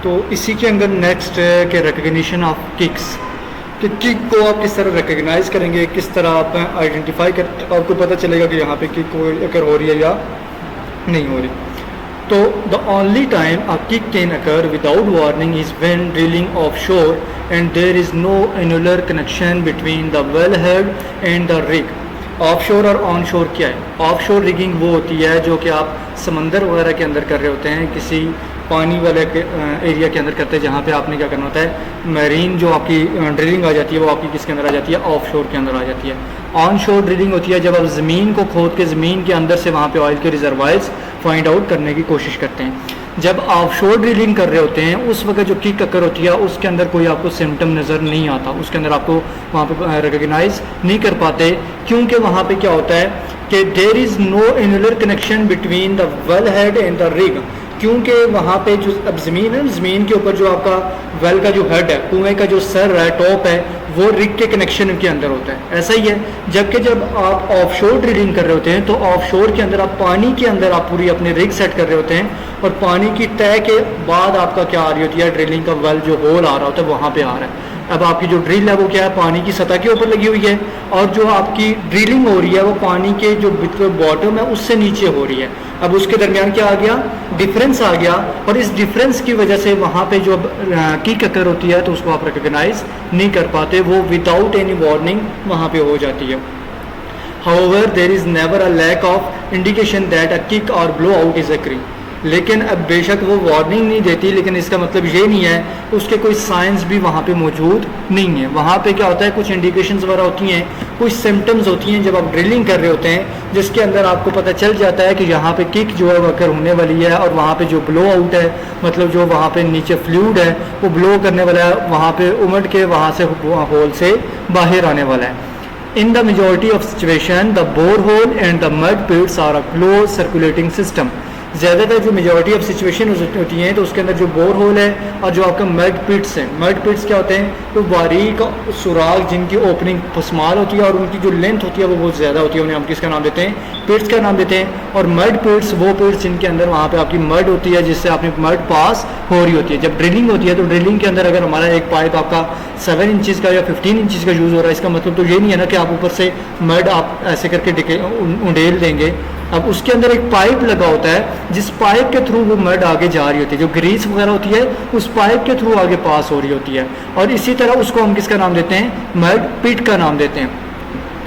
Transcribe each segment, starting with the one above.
तो इसी के अंदर नेक्स्ट है कि रिकग्निशन ऑफ किक्स, कि किक को आप किस तरह रिकग्नाइज करेंगे, किस तरह आप आइडेंटिफाई कर, आपको पता चलेगा कि यहाँ पे किक अकर हो रही है या नहीं हो रही। तो the only time a kick can occur without warning is when drilling offshore and there is no annular connection between the well head and the rig. Offshore और ऑन शोर क्या है? ऑफ शोर rigging वो होती है जो कि आप समंदर वगैरह के अंदर कर रहे होते हैं, किसी पानी वाले एरिया के अंदर करते हैं, जहाँ पे आपने क्या करना होता है, मैरीन जो आपकी ड्रिलिंग आ जाती है वो आपकी किसके अंदर आ जाती है, ऑफ शोर के अंदर आ जाती है। ऑन शोर ड्रिलिंग होती है जब आप ज़मीन को खोद के ज़मीन के अंदर से वहाँ पे ऑयल के रिजर्वायर्स फाइंड आउट करने की कोशिश करते हैं। जब आप शोर ड्रिलिंग कर रहे होते हैं उस वक्त जो किक अकर होती है उसके अंदर कोई आपको सिम्टम नज़र नहीं आता, उसके अंदर आपको वहाँ पे रिकग्नाइज नहीं कर पाते, क्योंकि वहाँ पे क्या होता है कि there is no annular connection between the well head and the rig. क्योंकि वहाँ पे जो अब ज़मीन है, ज़मीन के ऊपर जो आपका वेल का जो हेड है, कुएँ का जो सर है, टॉप है, वो रिग के कनेक्शन के अंदर होता है। ऐसा ही है जबकि जब आप ऑफशोर ड्रिलिंग कर रहे होते हैं तो ऑफशोर के अंदर आप पानी के अंदर आप पूरी अपने रिग सेट कर रहे होते हैं और पानी की तय के बाद आपका क्या आ रही होती है, ड्रिलिंग का वेल जो होल आ रहा होता है वहाँ पे आ रहा है। अब आपकी जो ड्रिल है वो क्या है, पानी की सतह के ऊपर लगी हुई है और जो आपकी ड्रिलिंग हो रही है वो पानी के जो बॉटम है उससे नीचे हो रही है। अब उसके दरमियान क्या आ गया, डिफरेंस आ गया, और इस डिफरेंस की वजह से वहाँ पे जो किक अकर होती है तो उसको आप रिकग्नाइज नहीं कर पाते, वो विदाउट एनी वार्निंग वहाँ पे हो जाती है। However there is never a lack of indication that a kick or blow out is occurring. लेकिन अब बेशक वो वार्निंग नहीं देती, लेकिन इसका मतलब ये नहीं है उसके कोई साइंस भी वहाँ पे मौजूद नहीं है। वहाँ पे क्या होता है, कुछ इंडिकेशंस वगैरह होती हैं, कुछ सिम्टम्स होती हैं जब आप ड्रिलिंग कर रहे होते हैं, जिसके अंदर आपको पता चल जाता है कि यहाँ पे किक जो है वो अकर होने वाली है, और वहाँ पे जो ब्लो आउट है, मतलब जो वहाँ पे नीचे फ्लूइड है वो ब्लो करने वाला है, वहाँ पे उमड़ के वहाँ से होल से बाहर आने वाला है। In the majority of situation, the borehole and the mud pits are a closed circulating system. ज़्यादातर जो मेजॉरिटी ऑफ सिचुएशन होती हैं तो उसके अंदर जो बोर होल है और जो आपका मड पिट्स हैं, मड पिट्स क्या होते हैं, तो बारीक सुराख जिनकी ओपनिंग स्मॉल होती है और उनकी जो लेंथ होती है वो बहुत ज़्यादा होती है, उन्हें हम किसका नाम देते हैं, पिट्स का नाम देते हैं। और मड पिट्स वो पिट्स जिनके अंदर वहाँ पे आपकी मड होती है जिससे आपकी मड पास हो रही होती है। जब ड्रिलिंग होती है तो ड्रिलिंग के अंदर अगर हमारा एक पाइप आपका 7 इंचज़ का या 15 इंचज़ का यूज़ हो रहा है, इसका मतलब तो ये नहीं है ना कि आप ऊपर से मड आप ऐसे करके उंडेल देंगे। अब उसके अंदर एक पाइप लगा होता है जिस पाइप के थ्रू वो मड आगे जा रही होती है, जो ग्रीस वगैरह होती है उस पाइप के थ्रू आगे पास हो रही होती है, और इसी तरह उसको हम किसका नाम देते हैं, मड पिट का नाम देते हैं।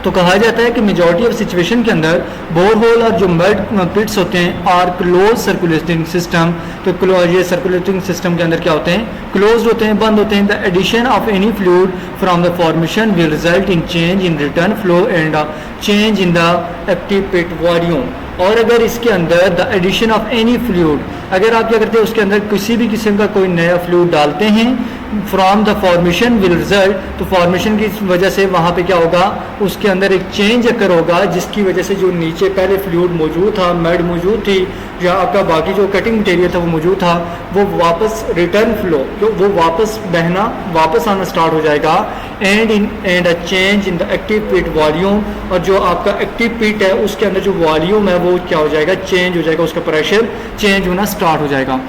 तो कहा जाता है कि मेजॉरिटी ऑफ सिचुएशन के अंदर बोर होल और जो मड पिट्स होते हैं आर क्लोज सर्कुलेटिंग सिस्टम। तो ये सर्कुलेटिंग सिस्टम के अंदर क्या होते हैं, क्लोज होते हैं, बंद होते हैं। The addition of any fluid from the formation will result in change in return flow and change in the active pit volume. और अगर इसके अंदर the addition of any fluid, अगर आप क्या करते हैं उसके अंदर किसी भी किस्म का कोई नया फ्लूइड डालते हैं, from the formation will result, तो फॉर्मेशन की वजह से वहाँ पे क्या होगा, उसके अंदर एक चेंज अकर होगा जिसकी वजह से जो नीचे पहले फ्लूइड मौजूद था, मड मौजूद थी, या आपका बाकी जो कटिंग मटेरियल था वो मौजूद था, वो वापस रिटर्न फ्लो, वो वापस बहना, वापस आना स्टार्ट हो जाएगा। And a change in the active pit volume, और जो आपका एक्टिव पिट है उसके अंदर जो वॉल्यूम है वो क्या हो जाएगा, चेंज हो जाएगा, उसका प्रेशर चेंज होना स्टार्ट हो जाएगा।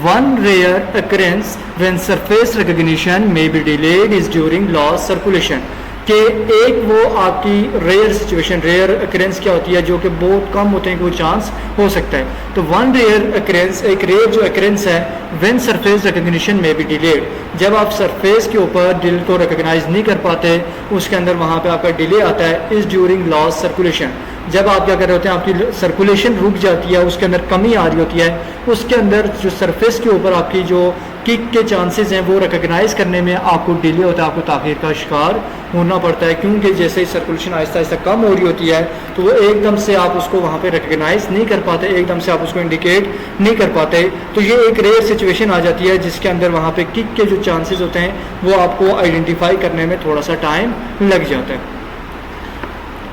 One rare occurrence when surface recognition may be delayed is during loss circulation। कि एक वो आपकी रेयर सिचुएशन, रेयर अक्रेंस क्या होती है, जो कि बहुत कम होते हैं कि वो चांस हो सकता है। तो वन रेयर अक्रेंस, एक रेयर जो अक्रेंस है, व्हेन सरफेस रिकग्निशन में भी डिलेड, जब आप सरफेस के ऊपर दिल को रिकग्नाइज नहीं कर पाते, उसके अंदर वहाँ पे आपका डिले आता है, इज ड्यूरिंग लॉस सर्कुलेशन। जब आप क्या कर रहे होते हैं, आपकी सर्कुलेशन रुक जाती है, उसके अंदर कमी आ रही होती है, उसके अंदर जो सरफेस के ऊपर आपकी जो किक के चांसेस हैं वो रिकग्नाइज करने में आपको डिले होता है, आपको ताख़ीर का शिकार होना पड़ता है, क्योंकि जैसे ही सर्कुलेशन आहिस्ता आहिस्ता कम हो रही होती है तो वो एकदम से आप उसको वहाँ पे रिकग्नाइज नहीं कर पाते, एकदम से आप उसको इंडिकेट नहीं कर पाते। तो ये एक रेयर सिचुएशन आ जाती है जिसके अंदर वहाँ पे किक के जो चांसेस होते हैं वो आपको आइडेंटिफाई करने में थोड़ा सा टाइम लग जाता है।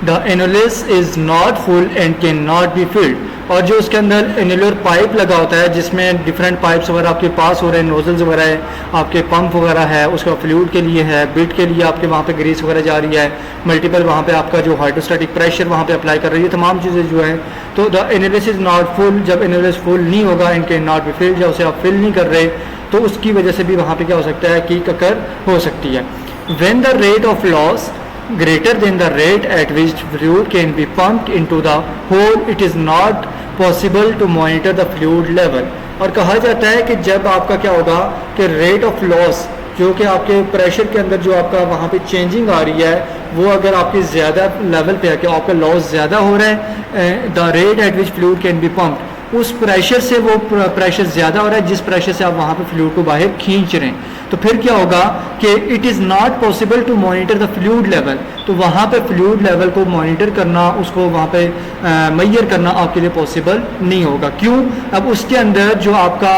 The annulus is not full and cannot be filled। और जो उसके अंदर एनुलर पाइप लगा होता है जिसमें डिफरेंट पाइप्स वगैरह आपके पास हो रहे हैं, नोजल्स वगैरह है, आपके पंप वगैरह है, उसका फ्लूइड के लिए है, बिट के लिए आपके वहाँ पे ग्रीस वगैरह जा रही है, मल्टीपल वहाँ पे आपका जो हाइड्रोस्टैटिक प्रेशर वहाँ पे अप्लाई कर रही है, तमाम चीज़ें जो है। तो the annulus is not full, जब एनुलस फुल नहीं होगा, इनके नॉट बी फिल्ड, जब उसे आप फिल नहीं कर रहे, तो उसकी वजह से भी वहाँ पे क्या हो सकता है, कीक अकर हो सकती है। When the rate of loss greater than the rate at which fluid can be pumped into the hole, it is not possible to monitor the fluid level। और कहा जाता है कि जब आपका क्या होगा कि रेट ऑफ लॉस, जो कि आपके प्रेशर के अंदर जो आपका वहाँ पे चेंजिंग आ रही है, वो अगर आपकी ज़्यादा लेवल पे है कि आपका लॉस ज़्यादा हो रहा है, the rate at which fluid can be pumped, उस प्रेशर से वो प्रेशर ज़्यादा हो रहा है जिस प्रेशर से आप वहाँ पे फ्लूइड को बाहर खींच रहे हैं, तो फिर क्या होगा कि it is not possible to monitor the fluid level. तो वहाँ पे फ्लूइड लेवल को मॉनिटर करना, उसको वहाँ पे मेजर करना आपके लिए पॉसिबल नहीं होगा। क्यों? अब उसके अंदर जो आपका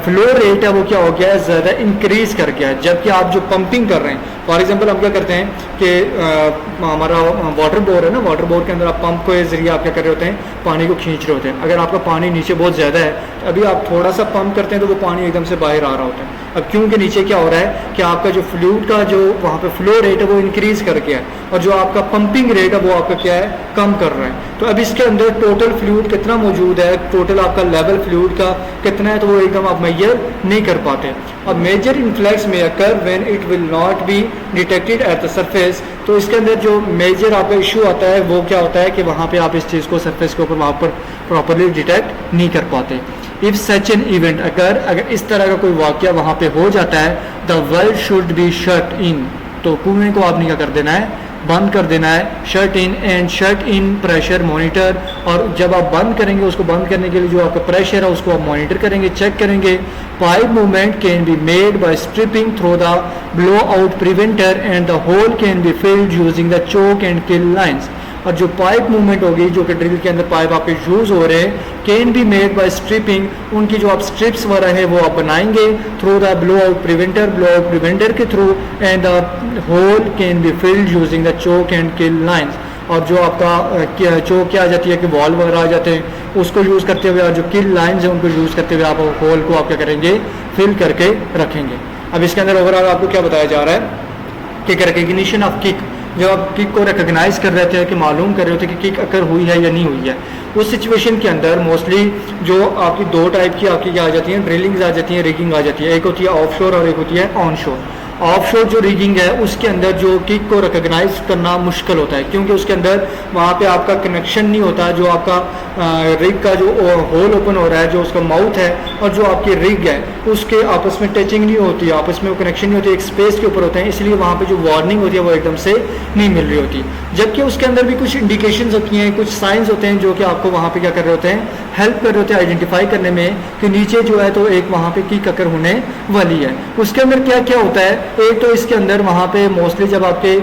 फ्लो रेट है वो क्या हो गया है, ज़्यादा इंक्रीज़ कर गया है, जबकि आप जो पंपिंग कर रहे हैं, फॉर एग्जांपल हम क्या करते हैं कि हमारा वाटर बोर है ना, वाटर बोर के अंदर आप पंप के ज़रिए आप क्या कर रहे होते हैं, पानी को खींच रहे होते हैं। अगर आपका पानी नीचे बहुत ज़्यादा है, अभी आप थोड़ा सा पंप करते हैं तो वो पानी एकदम से बाहर आ रहा होता है। अब क्योंकि नीचे क्या हो रहा है कि आपका जो फ्लूइड का जो वहाँ पे फ्लो रेट है वो इंक्रीज कर गया है, और जो आपका पंपिंग रेट है वो आपका क्या है, कम कर रहा है। तो अब इसके अंदर टोटल फ्लूइड कितना मौजूद है, टोटल आपका लेवल फ्लूइड का कितना है, तो वो एकदम आप मेजर नहीं कर पाते। अब मेजर इन्फ्लक्स में occur when it will not be detected at the surface, तो इसके अंदर जो मेजर आपका इशू आता है वो क्या होता है कि वहाँ पे आप इस चीज़ को सरफेस के ऊपर वहाँ पर प्रॉपरली डिटेक्ट नहीं कर पाते। इफ़ सच एन इवेंट, अगर इस तरह का कोई वाक़या वहाँ पे हो जाता है, the well should be shut इन, तो कुएं को आपने क्या कर देना है, बंद कर देना है, shut in and shut in pressure monitor. और जब आप बंद करेंगे, उसको बंद करने के लिए जो आपका प्रेशर है उसको आप मॉनिटर करेंगे, चेक करेंगे। Pipe movement can be made by stripping through the blow out preventer and the hole can be filled using the choke and kill lines. और जो पाइप मूवमेंट होगी, जो कि ड्रिल के अंदर पाइप आपके यूज़ हो रहे हैं, can be made by stripping, उनकी जो आप स्ट्रिप्स वगैरह है वो आप बनाएंगे through the blow out preventer के through, and the hole can be filled using the choke and kill lines. और जो आपका चोक क्या आ जाती है कि वॉल वगैरह आ जाते हैं, उसको यूज़ करते हुए, और जो किल लाइन्स है उनको यूज़ करते हुए आप होल को आप क्या करेंगे, फिल करके रखेंगे। अब इसके अंदर ओवरऑल आपको क्या बताया जा रहा है कि रिकग्निशन ऑफ किक, जब आप किक को रिकग्नाइज कर रहे थे कि मालूम कर रहे होते कि किक अकर हुई है या नहीं हुई है, उस सिचुएशन के अंदर मोस्टली जो आपकी दो टाइप की आपकी क्या आ जाती हैं, ड्रिलिंग्स आ जाती हैं, रिगिंग आ जाती है। एक होती है ऑफ शोर और एक होती है ऑन शोर। ऑफ शोर जो रिगिंग है उसके अंदर जो किक को रिकग्नाइज करना मुश्किल होता है, क्योंकि उसके अंदर वहाँ पे आपका कनेक्शन नहीं होता, जो आपका रिग का जो होल ओपन हो रहा है, जो उसका माउथ है और जो आपकी रिग है उसके आपस में टचिंग नहीं होती, आपस में वो कनेक्शन नहीं होती, एक स्पेस के ऊपर होते हैं, इसलिए वहाँ पे जो वार्निंग होती है वो एकदम से नहीं मिल रही होती। जबकि उसके अंदर भी कुछ इंडिकेशंस होती हैं, कुछ साइंस होते हैं जो कि आपको वहाँ पे क्या कर रहे होते हैं, हेल्प कर रहे होते हैं आइडेंटिफाई करने में कि नीचे जो है तो एक वहाँ पे किक अकर होने वाली है। उसके अंदर क्या क्या होता है, एक तो इसके अंदर वहाँ पे मोस्टली जब आपके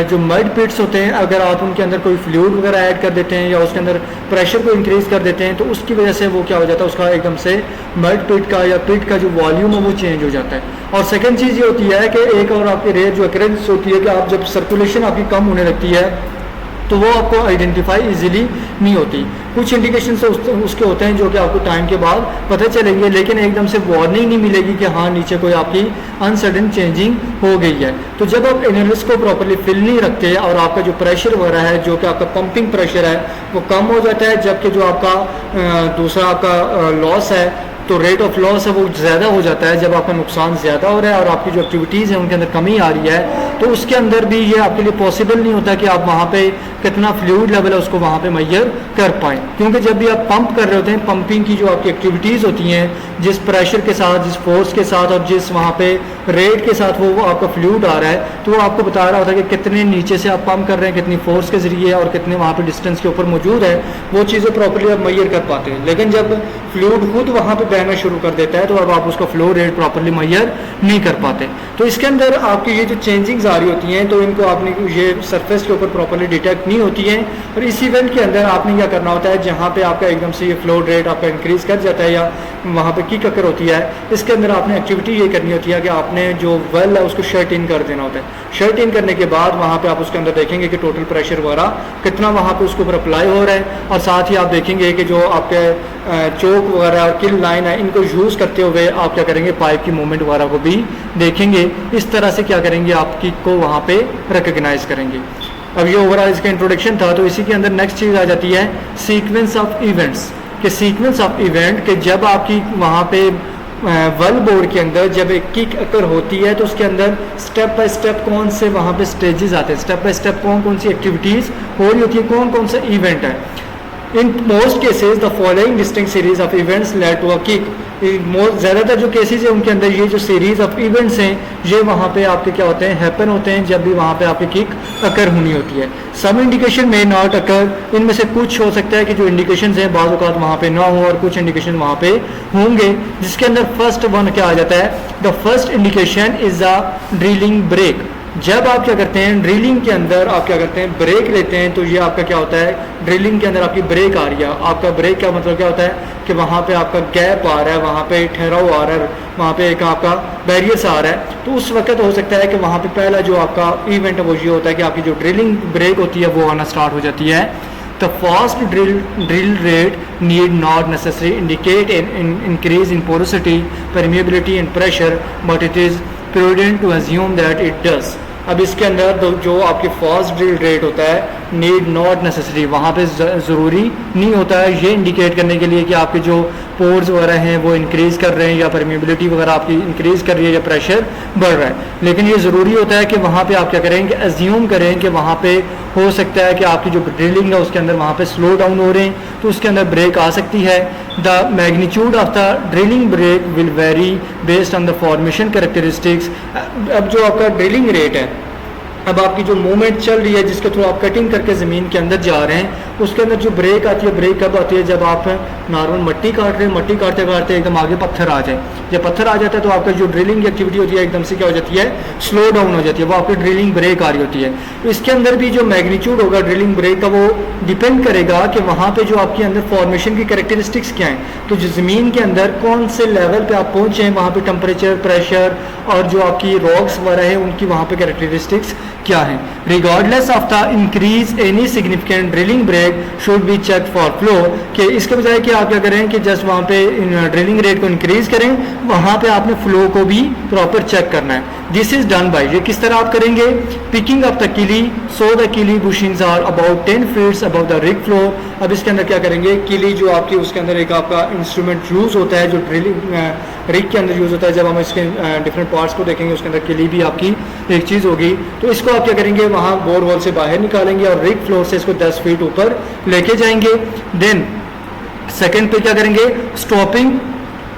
जो मड पिट्स होते हैं, अगर आप उनके अंदर कोई फ्लूइड वगैरह ऐड कर देते हैं या उसके अंदर प्रेशर को इंक्रीज कर देते हैं, तो उसकी वजह से वो क्या हो जाता है, उसका एकदम से मड पिट का या पिट का जो वॉल्यूम है वो चेंज हो जाता है। और सेकंड चीज़ ये होती है कि एक और आपकी रेयर जो अकरेंस होती है कि आप जब सर्कुलेशन आपकी कम होने लगती है तो वो आपको आइडेंटिफाई इजीली नहीं होती। कुछ इंडिकेशन उसके होते हैं जो कि आपको टाइम के बाद पता चलेंगे, लेकिन एकदम से वार्निंग नहीं मिलेगी कि हाँ नीचे कोई आपकी अनसडन चेंजिंग हो गई है। तो जब आप एनालिस्ट को प्रॉपर्ली फिल नहीं रखते और आपका जो प्रेशर वगैरह है, जो कि आपका पंपिंग प्रेशर है वो कम हो जाता है, जबकि जो आपका दूसरा आपका लॉस है तो रेट ऑफ लॉस है वो ज़्यादा हो जाता है। जब आपका नुकसान ज़्यादा हो रहा है और आपकी जो एक्टिविटीज़ हैं उनके अंदर कमी आ रही है, तो उसके अंदर भी ये आपके लिए पॉसिबल नहीं होता कि आप वहाँ पे कितना फ्लूइड लेवल है उसको वहाँ पे मेजर कर पाएँ, क्योंकि जब भी आप पंप कर रहे होते हैं, पंपिंग की जो आपकी एक्टिविटीज़ होती हैं, जिस प्रेशर के साथ, जिस फोर्स के साथ और जिस वहाँ पे रेट के साथ वो आपका फ्लूइड आ रहा है, तो वो आपको बता रहा होता है कि कितने नीचे से आप पंप कर रहे हैं, कितनी फोर्स के ज़रिए और कितने वहाँ पर डिस्टेंस के ऊपर मौजूद है, वो चीज़ें प्रॉपरली आप मेजर कर पाते हैं। लेकिन जब फ्लूइड खुद वहाँ पर बहना शुरू कर देता है तो अब आप उसका फ्लो रेट प्रॉपरली मेजर नहीं कर पाते। तो इसके अंदर आपकी ये जो चेंजिंग्स आ रही होती हैं तो इनको आपने ये सरफेस के ऊपर प्रॉपरली डिटेक्ट नहीं होती हैं, और इस इवेंट के अंदर आपने क्या करना होता है, जहाँ पे आपका एकदम से ये फ्लो रेट आपका इंक्रीज कर जाता है या वहाँ पे किक अकर होती है, इसके अंदर आपने एक्टिविटी ये करनी होती है कि आपने जो वेल है उसको शट इन कर देना होता है। शट इन करने के बाद वहाँ पे आप उसके अंदर देखेंगे कि टोटल प्रेशर वगैरह कितना वहाँ पे उसके ऊपर अप्लाई हो रहा है, और साथ ही आप देखेंगे कि जो आपके चोक वगैरह और किल लाइन है इनको यूज़ करते हुए आप क्या करेंगे, पाइप की मूवमेंट वगैरह को भी देखेंगे। इस तरह से क्या करेंगे, आप किक को वहाँ पे रिकग्नाइज करेंगे। अब ये ओवरऑल इसका इंट्रोडक्शन था। तो इसी के अंदर नेक्स्ट चीज़ आ जाती है सीक्वेंस ऑफ इवेंट्स, कि सीक्वेंस ऑफ इवेंट के जब आपकी वहाँ पे वेल बोर्ड के अंदर जब एक किक अकर होती है तो उसके अंदर स्टेप बाय स्टेप कौन से वहाँ पे स्टेजेस आते हैं, स्टेप बाय स्टेप कौन कौन सी एक्टिविटीज़ हो रही होती है, कौन कौन सा इवेंट है। In most cases the following distinct series of events led to a kick. ज़्यादातर जो केसेस है उनके अंदर ये जो सीरीज ऑफ इवेंट्स हैं ये वहाँ पे आपके क्या होते हैं, हैपन होते हैं जब भी वहाँ पे आपकी किक अकर होनी होती है। सम इंडिकेशन में नॉट अकर, इनमें से कुछ हो सकता है कि जो इंडिकेशंस हैं बाज़ औक़ात वहाँ पे ना हो और कुछ इंडिकेशन वहाँ पे होंगे, जिसके अंदर फर्स्ट वन क्या आ जाता है, the first indication is a drilling break. जब आप क्या करते हैं ड्रिलिंग के अंदर आप क्या करते हैं ब्रेक लेते हैं तो ये आपका क्या होता है, ड्रिलिंग के अंदर आपकी ब्रेक आ रही है। आपका ब्रेक का मतलब क्या होता है कि वहाँ पे आपका गैप आ रहा है, वहाँ पे ठहराव आ रहा है, वहाँ पे एक आपका बैरियर्स आ रहा है। तो उस वक्त हो सकता है कि वहाँ पे पहला जो आपका इवेंट है वो ये होता है कि आपकी जो ड्रिलिंग ब्रेक होती है वो आना स्टार्ट हो जाती है। The fast drill rate need not necessarily indicate an increase in porosity, permeability and pressure, but it is prudent to assume that it does. अब इसके अंदर जो आपकी फास्ट ड्रिल रेट होता है नीड नॉट नेसेसरी, वहाँ पे ज़रूरी नहीं होता है ये इंडिकेट करने के लिए कि आपके जो पोर्स वगैरह हैं वो इंक्रीज़ कर रहे हैं या परमेबिलिटी वगैरह आपकी इंक्रीज़ कर रही है या प्रेशर बढ़ रहा है। लेकिन ये ज़रूरी होता है कि वहाँ पे आप क्या करेंगे, एज्यूम करें कि वहाँ पे हो सकता है कि आपकी जो ड्रिलिंग है उसके अंदर वहाँ पे स्लो डाउन हो रहे हैं तो उसके अंदर ब्रेक आ सकती है। The magnitude of the drilling break will vary based on the formation characteristics. अब जो आपका ड्रिलिंग रेट है, अब आपकी जो मूवमेंट चल रही है जिसके थ्रू आप कटिंग करके ज़मीन के अंदर जा रहे हैं, उसके अंदर जो ब्रेक आती है, ब्रेक कब आती है, जब आप नॉर्मल मट्टी काट रहे हैं, मट्टी काटते काटते एकदम आगे पत्थर आ जाए, जब पत्थर आ जाता है तो आपका जो ड्रिलिंग एक्टिविटी होती है एकदम से क्या हो जाती है, स्लो डाउन हो जाती है, वो आपकी ड्रिलिंग ब्रेक आ रही होती है। तो इसके अंदर भी जो मैग्नीट्यूड होगा ड्रिलिंग ब्रेक का वो डिपेंड करेगा कि वहाँ पर जो आपके अंदर फॉर्मेशन की कैरेक्टरिस्टिक्स क्या हैं। तो जो ज़मीन के अंदर कौन से लेवल पर आप पहुँचे हैं, वहाँ पर टेम्परेचर, प्रेशर और जो आपकी रॉक्स वगैरह है उनकी वहाँ पर कैरेक्टरिस्टिक्स क्या है। Regardless of the increase any significant drilling break should be check for flow, कि इसके बजाय कि आप क्या करें कि जस्ट वहाँ पे ड्रिलिंग रेट को इंक्रीज करें, वहाँ पे आपने फ्लो को भी प्रॉपर चेक करना है। दिस इज डन बाय, ये किस तरह आप करेंगे, picking up the kelly, so the kelly bushings are about 10 feets above the rig floor. अब इसके अंदर क्या करेंगे, किली जो आपकी उसके अंदर एक आपका इंस्ट्रूमेंट यूज़ होता है जो ड्रिलिंग रिग के अंदर यूज़ होता है। जब हम इसके डिफरेंट पार्ट्स को देखेंगे उसके अंदर किली भी आपकी एक चीज़ होगी। तो इसको आप क्या करेंगे, वहाँ बोर होल से बाहर निकालेंगे और रिग फ्लोर से इसको 10 फीट ऊपर लेके जाएंगे। देन सेकंड पे क्या करेंगे, स्टॉपिंग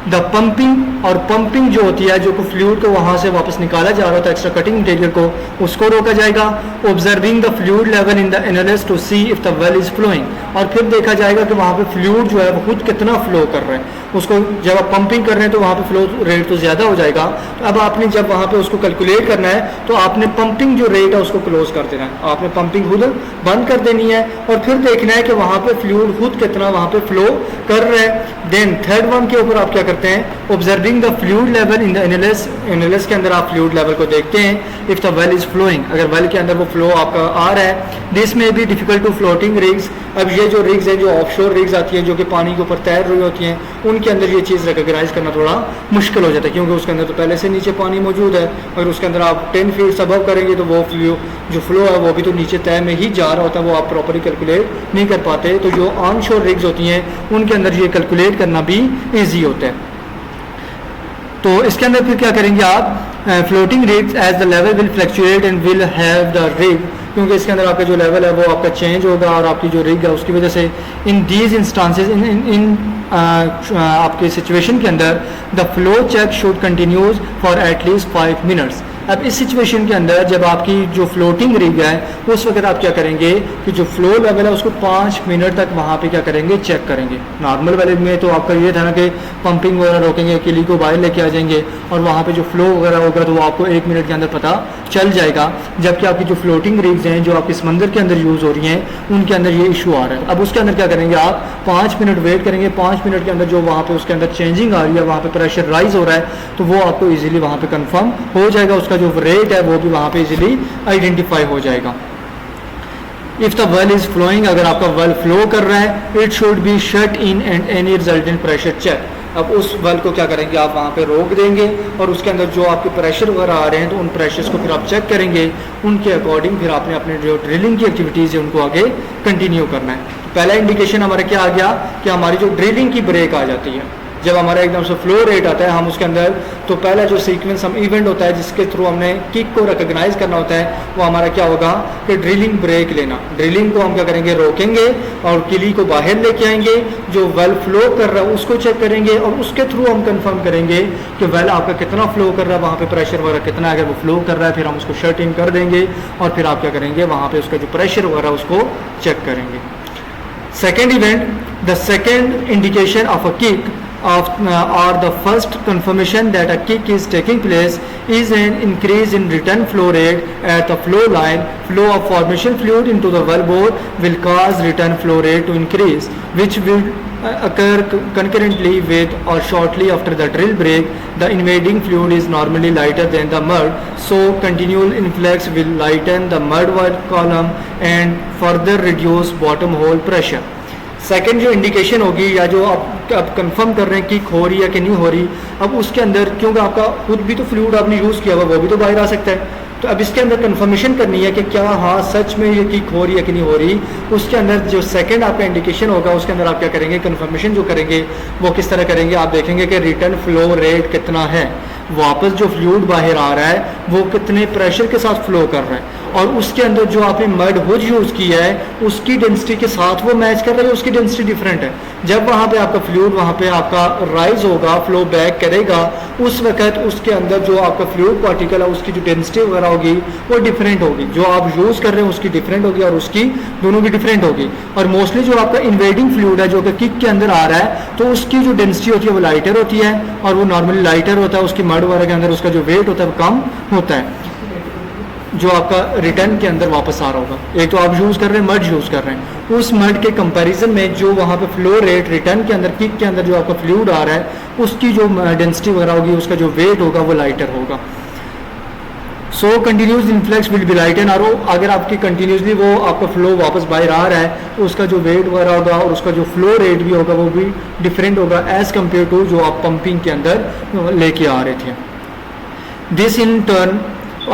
द पंपिंग, और पंपिंग जो होती है जो फ्लूइड को वहाँ से वापस निकाला जा रहा होता है एक्स्ट्रा कटिंग मटेरियल को, उसको रोका जाएगा। Observing the fluid level in the annulus to see if the well is flowing, और फिर देखा जाएगा कि वहाँ पे फ्लूइड जो है वो खुद कितना फ्लो कर रहा है। उसको जब आप पंपिंग कर रहे हैं तो वहाँ पे फ्लो रेट तो ज़्यादा हो जाएगा। तो अब आपने जब वहाँ पे उसको कैलकुलेट करना है तो आपने पंपिंग जो रेट है उसको क्लोज कर देना है, आपने पंपिंग खुद बंद कर देनी है और फिर देखना है कि वहाँ पे फ्लूइड खुद कितना वहाँ पे फ्लो कर रहा है। देन थर्ड वन के ऊपर आप क्या करते हैं, observing the fluid level in the annulus के अंदर आप फ्लूइड लेवल को देखते हैं। If the well is flowing, अगर वेल के अंदर वो फ्लो आपका आ रहा है। This may be difficult to floating rigs, अब ये जो रिग्स हैं जो ऑफशोर रिग्स आती हैं जो कि पानी के ऊपर तैर रही होती हैं, उनके अंदर ये चीज़ रिकॉग्नाइज करना थोड़ा मुश्किल हो जाता है क्योंकि उसके अंदर तो पहले से नीचे पानी मौजूद है। अगर उसके अंदर आप 10 फीट अबव करेंगे तो वो जो फ्लो है वो भी तो नीचे तय में ही जा रहा होता है, वो आप प्रॉपरली कैलकुलेट नहीं कर पाते। तो जो ऑन शोर रिग्स होती हैं उनके अंदर ये कैलकुलेट करना भी ईजी होता है। तो इसके अंदर फिर क्या करेंगे आप, floating rigs as the level will fluctuate and will have the rig, क्योंकि इसके अंदर आपका जो लेवल है वो आपका चेंज होगा और आपकी जो रिग है उसकी वजह से इन दीज इंस्टांसेस इन आपके सिचुएशन के अंदर the flow check should continues for at least 5 minutes. अब इस सिचुएशन के अंदर जब आपकी जो फ्लोटिंग रिग है उस वक्त आप क्या करेंगे कि जो फ्लो लेवल है उसको 5 मिनट तक वहाँ पे क्या करेंगे, चेक करेंगे। नॉर्मल वाले में तो आपका ये था ना कि पंपिंग वगैरह रोकेंगे, किली को बाहर लेके आ जाएंगे और वहाँ पे जो फ्लो वगैरह होगा तो वो आपको 1 मिनट के अंदर पता चल जाएगा। जबकि आपकी जो फ्लोटिंग रिग्स हैं जो आपके समंदर के अंदर यूज़ हो रही हैं उनके अंदर ये इशू आ रहा है। अब उसके अंदर क्या करेंगे आप, 5 मिनट वेट करेंगे। 5 मिनट के अंदर जो वहाँ पे उसके अंदर चेंजिंग आ रही है, वहाँ पे प्रेशर राइज हो रहा है तो वो आपको इजीली वहाँ पे कंफर्म हो जाएगा, उसका जो रेट है वो भी वहाँ पे इजीली आइडेंटिफाई हो जाएगा। If the well is flowing, अगर आपका वेल फ्लो कर रहा है, it should be shut in and any resultant pressure check. अब उस वेल को क्या करेंगे आप वहाँ पे रोक देंगे और उसके अंदर जो आपके प्रेशर वगैरह आ रहे हैं तो उन प्रेशर्स को फिर आप चेक करेंगे, उनके अकॉर्डिंग फिर आपने अपने जो ड्रिलिंग की एक्टिविटीज़ है उनको आगे कंटिन्यू करना है। तो पहला इंडिकेशन हमारा क्या आ गया कि हमारी जो ड्रिलिंग की ब्रेक आ जाती है, जब हमारा एकदम से फ्लो रेट आता है हम उसके अंदर, तो पहला जो सीक्वेंस हम इवेंट होता है जिसके थ्रू हमने किक को रिकॉग्नाइज करना होता है वो हमारा क्या होगा कि ड्रिलिंग ब्रेक लेना। ड्रिलिंग को हम क्या करेंगे, रोकेंगे और किली को बाहर लेके आएंगे, जो वेल फ्लो कर रहा है उसको चेक करेंगे और उसके थ्रू हम कंफर्म करेंगे कि वेल आपका कितना फ्लो कर रहा है, वहाँ पे प्रेशर वगैरह कितना है। अगर वो फ्लो कर रहा है फिर हम उसको शट इन कर देंगे और फिर आप क्या करेंगे, वहाँ पे उसका जो प्रेशर वगैरह उसको चेक करेंगे। Second event, the second indication of a kick or the first confirmation that a kick is taking place is an increase in return flow rate at the flow line. Flow of formation fluid into the wellbore will cause return flow rate to increase, which will occur concurrently with or shortly after the drill break. The invading fluid is normally lighter than the mud, so continual influx will lighten the mud column and further reduce bottom hole pressure. Second जो indication होगी या जो आप confirm कर रहे हैं कि हो रही है कि नहीं हो रही, अब उसके अंदर क्योंकि आपका खुद भी तो फ्लूइड आपने यूज़ किया हुआ वो भी तो बाहर आ सकता है, तो अब इसके अंदर कंफर्मेशन करनी है कि क्या हाँ सच में ये किक हो रही है कि नहीं हो रही। उसके अंदर जो सेकंड आपका इंडिकेशन होगा उसके अंदर आप क्या करेंगे, कंफर्मेशन जो करेंगे वो किस तरह करेंगे, आप देखेंगे कि रिटर्न फ्लो रेट कितना है, वापस जो फ्लूइड बाहर आ रहा है वो कितने प्रेशर के साथ फ्लो कर रहा है और उसके अंदर जो आपने मड हुज यूज़ किया है उसकी डेंसिटी के साथ वो मैच कर रहा है, उसकी डेंसिटी डिफरेंट है। जब वहाँ पे आपका फ्लूइड वहाँ पे आपका राइज होगा, फ्लो बैक करेगा, उस वक्त उसके अंदर जो आपका फ्लूइड पार्टिकल है उसकी जो डेंसिटी वगैरह होगी वो डिफरेंट होगी, जो आप यूज़ कर रहे हैं उसकी डिफरेंट होगी और उसकी दोनों की डिफरेंट होगी। और मोस्टली जो आपका इन्वेडिंग फ्लूइड है जो कि किक के अंदर आ रहा है तो उसकी जो डेंसिटी होती है वो लाइटर होती है और वो नॉर्मली लाइटर होता है, उसकी मड वगैरह के अंदर उसका जो वेट होता है वो कम होता है जो आपका रिटर्न के अंदर वापस आ रहा होगा। एक तो आप यूज़ कर रहे हैं मड यूज़ कर रहे हैं, उस मड के कंपैरिजन में जो वहाँ पे फ्लो रेट रिटर्न के अंदर किक के अंदर जो आपका फ्लूइड आ रहा है उसकी जो डेंसिटी वगैरह होगी उसका जो वेट होगा वो लाइटर होगा। सो कंटिन्यूस इन्फ्लक्स विल बी लाइटन, और अगर आपकी कंटिन्यूसली वो आपका फ्लो वापस बाहर आ रहा है तो उसका जो वेट वगैरह होगा और उसका जो फ्लो रेट भी होगा वो भी डिफरेंट होगा एज़ कम्पेयर टू जो आप पंपिंग के अंदर लेके आ रहे थे। This in turn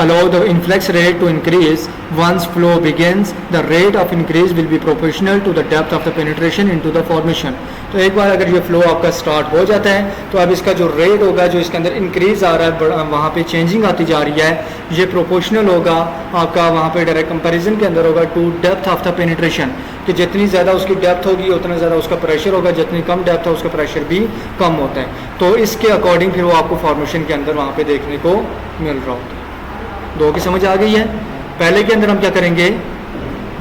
allow the influx rate to increase. Once flow begins, the rate of increase will be proportional to the depth of the penetration into the formation. तो एक बार अगर ये फ्लो आपका स्टार्ट हो जाता है तो अब इसका जो रेट होगा जो इसके अंदर इंक्रीज आ रहा है, वहाँ पे चेंजिंग आती जा रही है, ये प्रोपोर्शनल होगा आपका वहाँ पे डायरेक्ट कंपैरिजन के अंदर होगा to depth of the penetration, कि जितनी ज़्यादा उसकी डेप्थ होगी उतना ज़्यादा उसका प्रेशर होगा, जितनी कम डेप्थ है उसका प्रेशर भी कम होता है। तो इसके अकॉर्डिंग फिर वो आपको फॉर्मेशन के अंदर वहाँ पे देखने को मिल रहा होता है। दो की समझ आ गई है। पहले के अंदर हम क्या करेंगे,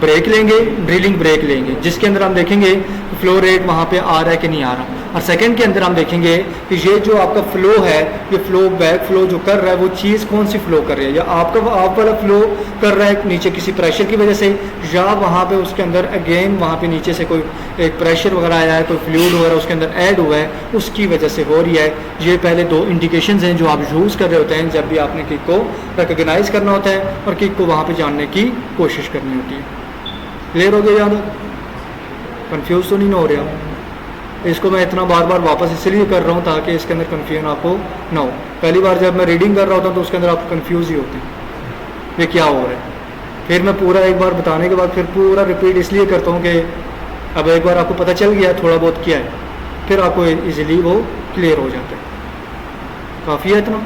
ब्रेक लेंगे, ड्रिलिंग ब्रेक लेंगे, जिसके अंदर हम देखेंगे फ्लो रेट वहाँ पे आ रहा है कि नहीं आ रहा, और सेकंड के अंदर हम देखेंगे कि ये जो आपका फ्लो है ये फ्लो बैक फ्लो जो कर रहा है वो चीज़ कौन सी फ्लो कर रही है, या आपका आप वाला फ्लो कर रहा है नीचे किसी प्रेशर की वजह से, या वहाँ पे उसके अंदर अगेन वहाँ पे नीचे से कोई एक प्रेशर वगैरह आया है, कोई फ्लूइड वगैरह उसके अंदर ऐड हुआ है उसकी वजह से हो रही है। ये पहले दो इंडिकेशंस हैं जो आप यूज़ कर रहे होते हैं जब भी आपने किक को रिकॉग्नाइज करना होता है और किक को वहाँ पर जानने की कोशिश करनी होती है। क्लियर हो गया? याद कंफ्यूज तो नहीं हो रहा? इसको मैं इतना बार बार वापस इसलिए कर रहा हूँ ताकि इसके अंदर कन्फ्यूजन आपको ना हो। पहली बार जब मैं रीडिंग कर रहा होता हूँ तो उसके अंदर आप कन्फ्यूज ही होते हैं ये क्या हो रहा है। फिर मैं पूरा एक बार बताने के बाद फिर पूरा रिपीट इसलिए करता हूँ कि अब एक बार आपको पता चल गया थोड़ा बहुत क्या है, फिर आपको इजीली वो क्लियर हो जाता है। काफ़ी है इतना।